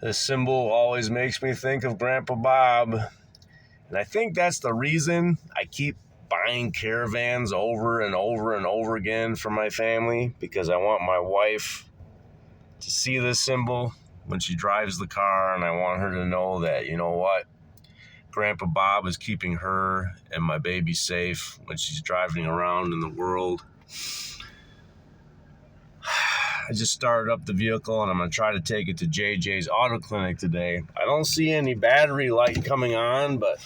This symbol always makes me think of Grandpa Bob. And I think that's the reason I keep buying caravans over and over and over again for my family, because I want my wife to see this symbol when she drives the car, and I want her to know that, you know what, Grandpa Bob is keeping her and my baby safe when she's driving around in the world. I just started up the vehicle and I'm going to try to take it to JJ's Auto Clinic today. I don't see any battery light coming on, but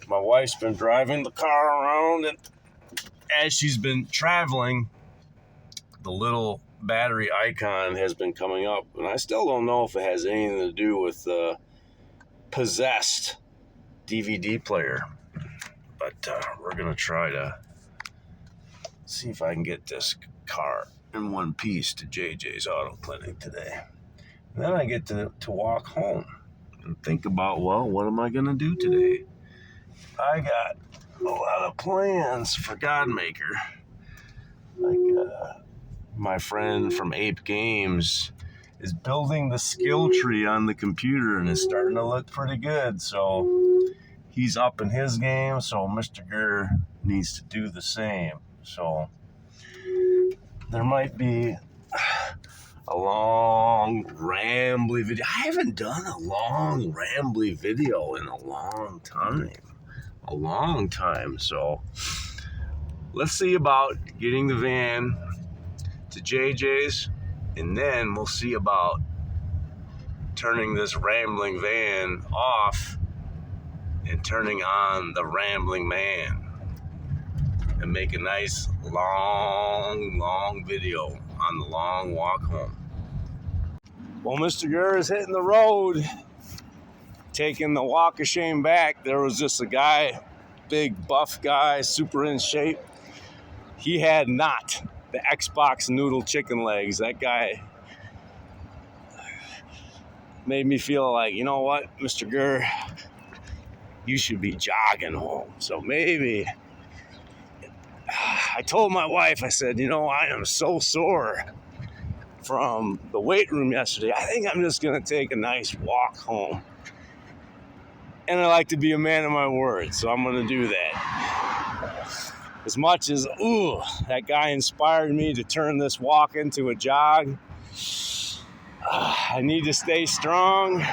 my wife's been driving the car around, and as she's been traveling, the little battery icon has been coming up, and I still don't know if it has anything to do with the possessed DVD player, but we're going to try to see if I can get this car in one piece to JJ's Auto Clinic today. And then I get to walk home and think about, well, what am I going to do today? I got a lot of plans for Godmaker. Like my friend from Ape Games is building the skill tree on the computer, and it's starting to look pretty good. So he's up in his game, so Mrgrrr needs to do the same. So there might be a long, rambly video. I haven't done a long, rambly video in a long time. So let's see about getting the van to JJ's, and then we'll see about turning this rambling van off and turning on the rambling man and make a nice long video on the long walk home. Well, Mrgrrr is hitting the road, taking the walk of shame back. There was just a guy, big buff guy, super in shape. He had not the Xbox noodle chicken legs. That guy made me feel like, you know what, Mrgrrr, you should be jogging home. So maybe I told my wife, I said, you know, I am so sore from the weight room yesterday. I think I'm just going to take a nice walk home. And I like to be a man of my word, so I'm going to do that. As much as, that guy inspired me to turn this walk into a jog, I need to stay strong.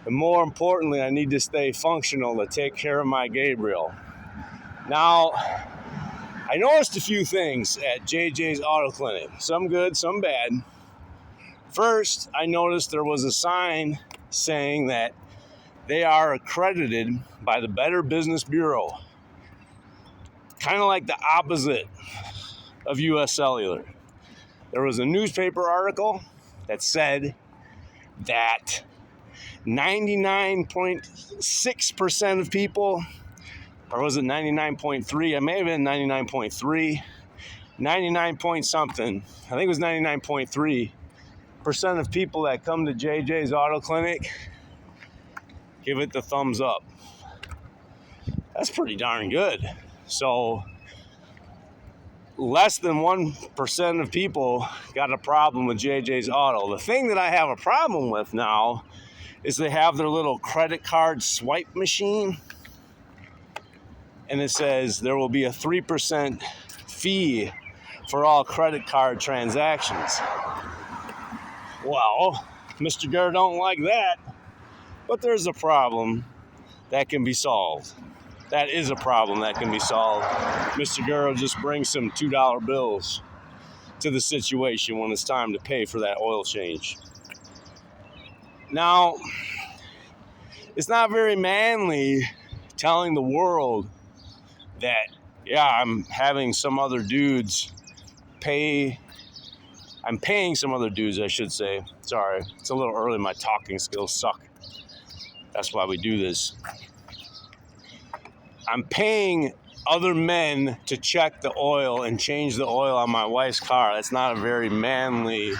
And more importantly, I need to stay functional to take care of my Gabriel. Now, I noticed a few things at JJ's Auto Clinic. Some good, some bad. First, I noticed there was a sign saying that they are accredited by the Better Business Bureau. Kind of like the opposite of U.S. Cellular. There was a newspaper article that said that 99.6% of people, or was it 99.3? It may have been 99.3, 99 point something. I think it was 99.3% of people that come to JJ's Auto Clinic give it the thumbs up. That's pretty darn good. So less than 1% of people got a problem with JJ's Auto. The thing that I have a problem with now is they have their little credit card swipe machine, and it says there will be a 3% fee for all credit card transactions. Well, Mrgrrr don't like that, but there's a problem that can be solved. That is a problem that can be solved. Mrgrrr will just bring some $2 bills to the situation when it's time to pay for that oil change. Now, it's not very manly telling the world that, I'm having some other dudes I'm paying some other dudes, I should say. Sorry, it's a little early. My talking skills suck. That's why we do this. I'm paying other men to check the oil and change the oil on my wife's car. That's not a very manly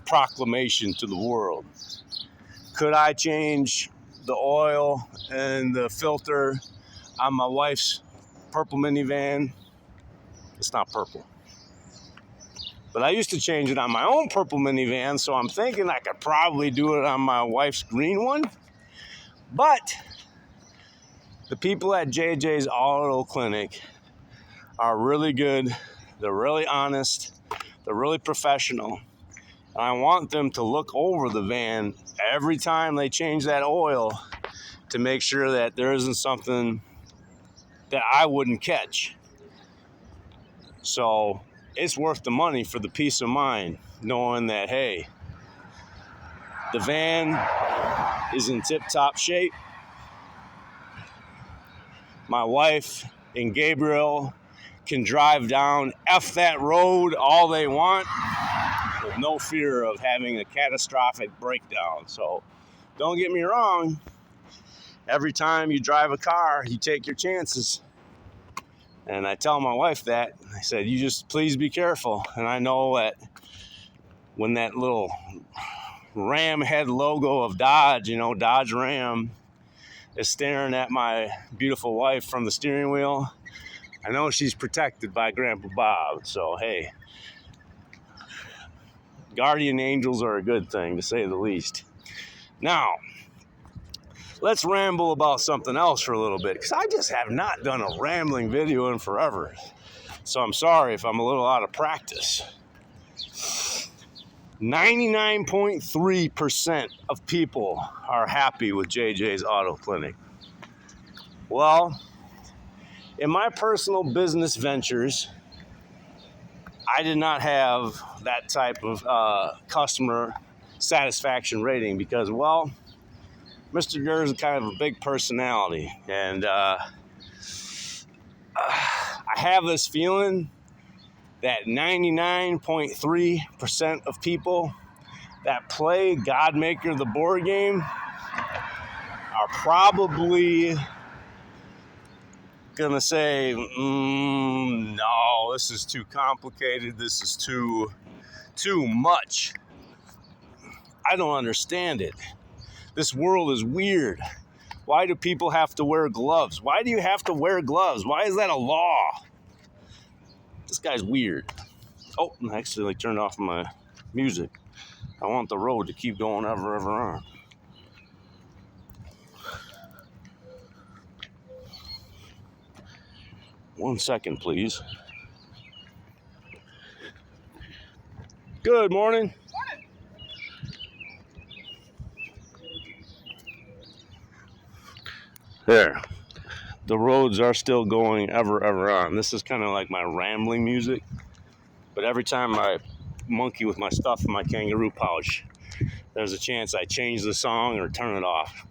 proclamation to the world. Could I change the oil and the filter on my wife's purple minivan? It's not purple. But I used to change it on my own purple minivan, so I'm thinking I could probably do it on my wife's green one. But the people at JJ's Auto Clinic are really good. They're really honest. They're really professional. And I want them to look over the van every time they change that oil to make sure that there isn't something that I wouldn't catch. So it's worth the money for the peace of mind, knowing that, hey, the van is in tip-top shape. My wife and Gabriel can drive down F that road all they want with no fear of having a catastrophic breakdown. So don't get me wrong. Every time you drive a car, you take your chances. And I tell my wife that. I said, you just please be careful. And I know that when that little Ram head logo of Dodge, Dodge Ram, is staring at my beautiful wife from the steering wheel, I know she's protected by Grandpa Bob. So, hey, guardian angels are a good thing, to say the least. Now, let's ramble about something else for a little bit, because I just have not done a rambling video in forever. So I'm sorry if I'm a little out of practice. 99.3% of people are happy with JJ's Auto Clinic. Well, in my personal business ventures, I did not have that type of customer satisfaction rating because, well, Mrgrrr is kind of a big personality, and I have this feeling that 99.3% of people that play Godmaker the board game are probably gonna say, no, this is too complicated, this is too much. I don't understand it. This world is weird. Why do people have to wear gloves? Why do you have to wear gloves? Why is that a law? This guy's weird. Oh, I actually turned off my music. I want the road to keep going ever on. One second, please. Good morning. There. The roads are still going ever on. This is kind of like my rambling music. But every time I monkey with my stuff in my kangaroo pouch, there's a chance I change the song or turn it off.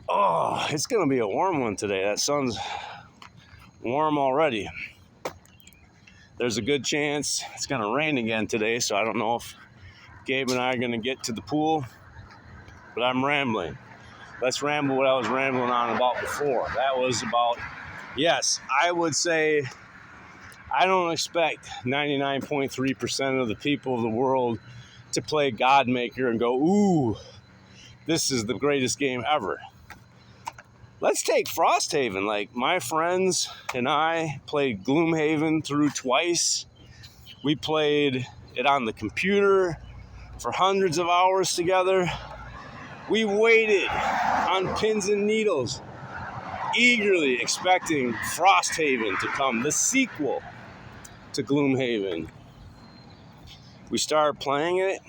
Oh, it's going to be a warm one today. That sun's warm already. There's a good chance it's going to rain again today, so I don't know if Gabe and I are going to get to the pool. But I'm rambling. Let's ramble what I was rambling on about before. That was about, yes, I would say I don't expect 99.3% of the people of the world to play Godmaker and go, ooh, this is the greatest game ever. Let's take Frosthaven. Like, my friends and I played Gloomhaven through twice. We played it on the computer for hundreds of hours together. We waited on pins and needles, eagerly expecting Frosthaven to come, the sequel to Gloomhaven. We started playing it,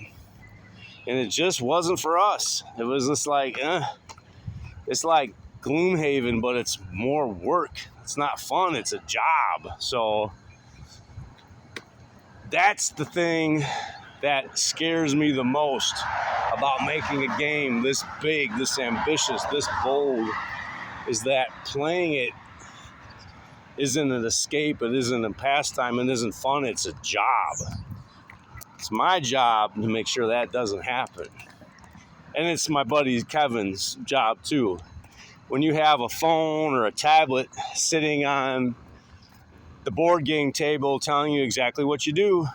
and it just wasn't for us. It was just like, it's like Gloomhaven, but it's more work. It's not fun. It's a job. So that's the thing that scares me the most about making a game this big, this ambitious, this bold, is that playing it isn't an escape, it isn't a pastime, it isn't fun, it's a job. It's my job to make sure that doesn't happen. And it's my buddy Kevin's job too. When you have a phone or a tablet sitting on the board game table telling you exactly what you do,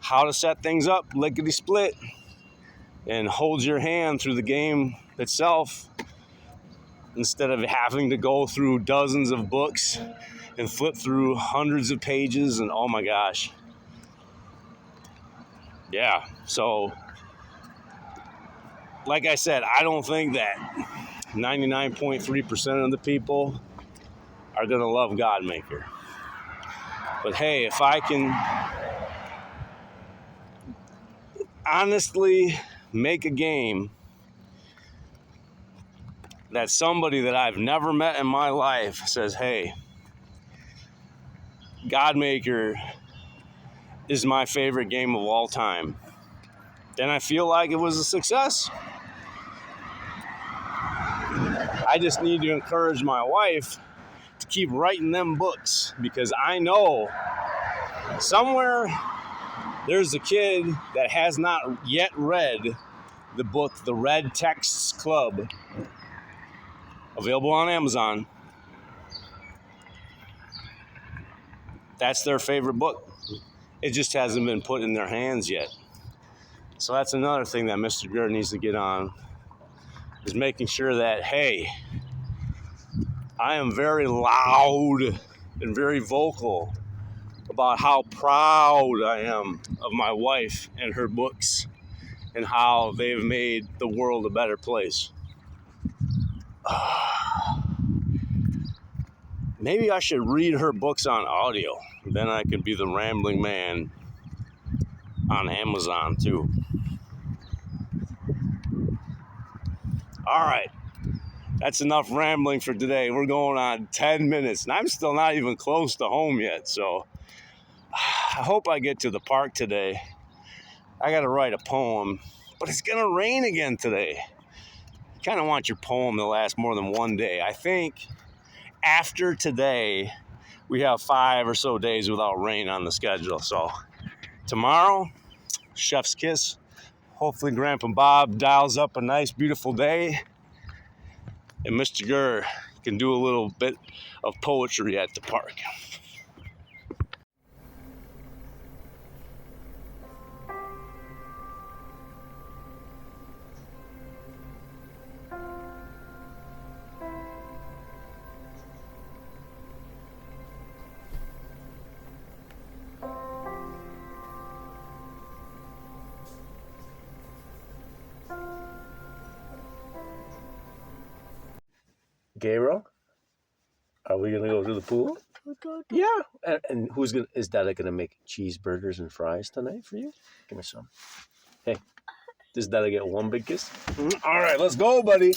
how to set things up, lickety-split, and holds your hand through the game itself, instead of having to go through dozens of books and flip through hundreds of pages. And oh my gosh. Yeah. So, like I said, I don't think that 99.3% of the people are going to love Godmaker. But hey, if I can honestly make a game that somebody that I've never met in my life says, hey, Godmaker is my favorite game of all time, then I feel like it was a success. I just need to encourage my wife to keep writing them books, because I know somewhere there's a kid that has not yet read the book, The Red Texts Club, available on Amazon. That's their favorite book. It just hasn't been put in their hands yet. So that's another thing that Mr. Mrgrrr needs to get on, is making sure that, hey, I am very loud and very vocal about how proud I am of my wife and her books and how they've made the world a better place. Maybe I should read her books on audio. Then I could be the rambling man on Amazon too. All right. That's enough rambling for today. We're going on 10 minutes, and I'm still not even close to home yet. So I hope I get to the park today. I got to write a poem, but it's going to rain again today. You kind of want your poem to last more than one day. I think after today, we have 5 or so days without rain on the schedule. So tomorrow, chef's kiss. Hopefully Grandpa Bob dials up a nice, beautiful day, and Mr. Mrgrrr can do a little bit of poetry at the park. Gabriel, are we gonna go to the pool? Yeah. And is Dada gonna make cheeseburgers and fries tonight for you? Give me some. Hey, does Dada get one big kiss? All right, let's go, buddy.